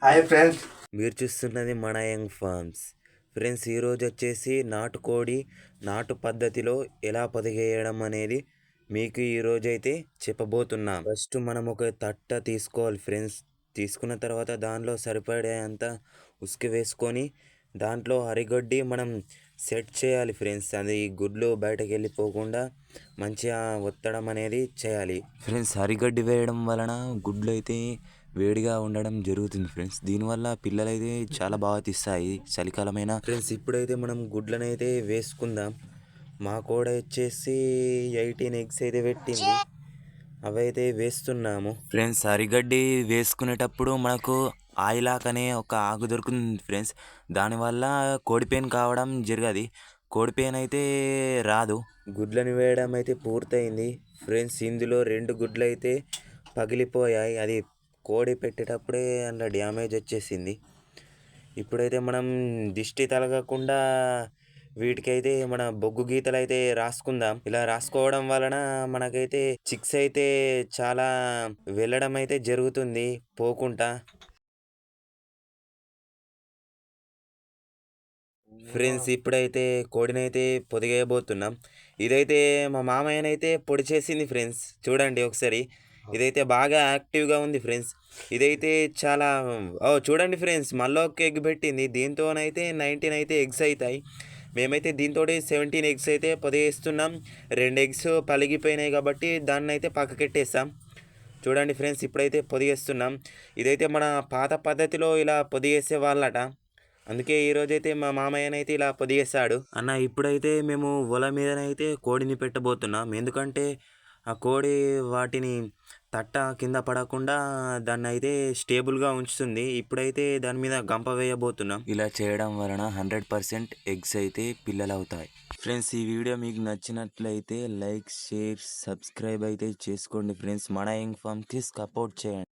Hi friends. మీరు చూస్తున్నది మన యంగ్ ఫార్మ్స్. ఫ్రెండ్స్, ఈరోజు వచ్చేసి నాటుకోడి నాటు పద్ధతిలో ఎలా పొదిగేయడం అనేది మీకు ఈరోజైతే చెప్పబోతున్నా. ఫస్ట్ మనం ఒక తట్ట తీసుకోవాలి ఫ్రెండ్స్. తీసుకున్న తర్వాత దానిలో సరిపడేంత ఉసుక వేసుకొని దాంట్లో అరిగొడ్డి మనం సెట్ చేయాలి ఫ్రెండ్స్. అది గుడ్లు బయటకు వెళ్ళిపోకుండా మంచిగా ఒత్తడం అనేది చేయాలి ఫ్రెండ్స్. అరిగడ్డి వేయడం వలన గుడ్లు అయితే వేడిగా ఉండడం జరుగుతుంది ఫ్రెండ్స్. దీనివల్ల పిల్లలైతే చాలా బాగా తీస్తాయి చలికాలమైన. ఫ్రెండ్స్, ఇప్పుడైతే మనం గుడ్లను అయితే వేసుకుందాం. మా కోడ వచ్చేసి 18 ఎగ్స్ అయితే పెట్టింది, అవైతే వేస్తున్నాము ఫ్రెండ్స్. అరిగడ్డి వేసుకునేటప్పుడు మనకు ఆయిలాక్ అనే ఒక ఆకు దొరుకుతుంది ఫ్రెండ్స్. దానివల్ల కోడిపేన్ కావడం జరగదు, కోడిపేన్ అయితే రాదు. గుడ్లను వేయడం అయితే పూర్తయింది ఫ్రెండ్స్. ఇందులో 2 గుడ్లు అయితే పగిలిపోయాయి, అది కోడి పెట్టేటప్పుడే అందులో డ్యామేజ్ వచ్చేసింది. ఇప్పుడైతే మనం దిష్టి తలగకుండా వీటికైతే మన బొగ్గు గీతలు అయితే రాసుకుందాం. ఇలా రాసుకోవడం వలన మనకైతే చిక్స్ అయితే చాలా వెళ్ళడం అయితే జరుగుతుంది పోకుండా. ఫ్రెండ్స్, ఇప్పుడైతే కోడినైతే పొదిగేయబోతున్నాం. ఇదైతే మా మామయ్యనైతే పొడి చేసింది ఫ్రెండ్స్. చూడండి ఒకసారి, ఇదైతే బాగా యాక్టివ్గా ఉంది ఫ్రెండ్స్. ఇదైతే చాలా చూడండి ఫ్రెండ్స్, మళ్ళీ ఒక ఎగ్ పెట్టింది. దీంతోనైతే 19 అయితే ఎగ్స్ అవుతాయి. మేమైతే దీంతో 17 ఎగ్స్ అయితే పొదిగేస్తున్నాం. 2 ఎగ్స్ పలిగిపోయినాయి కాబట్టి దాన్ని అయితే పక్కకెట్టేస్తాం. చూడండి ఫ్రెండ్స్, ఇప్పుడైతే పొదిగేస్తున్నాం. ఇదైతే మన పాత పద్ధతిలో ఇలా పొదిగేసే వాళ్ళట, అందుకే ఈరోజైతే మా మామయ్యనైతే ఇలా పొదిగేశాడు. అన్న, ఇప్పుడైతే మేము ఒల మీదనైతే కోడిని పెట్టబోతున్నాం. ఎందుకంటే ఆ కోడి వాటిని తట్ట కింద పడకుండా దాన్ని అయితే స్టేబుల్గా ఉంచుతుంది. ఇప్పుడైతే దాని మీద గంప వేయబోతున్నాం. ఇలా చేయడం వలన 100% ఎగ్స్ అయితే పిల్లలు అవుతాయి ఫ్రెండ్స్. ఈ వీడియో మీకు నచ్చినట్లయితే లైక్, షేర్, సబ్స్క్రైబ్ అయితే చేసుకోండి ఫ్రెండ్స్. మన యంగ్ ఫార్మ్కి సపోర్ట్ చేయండి.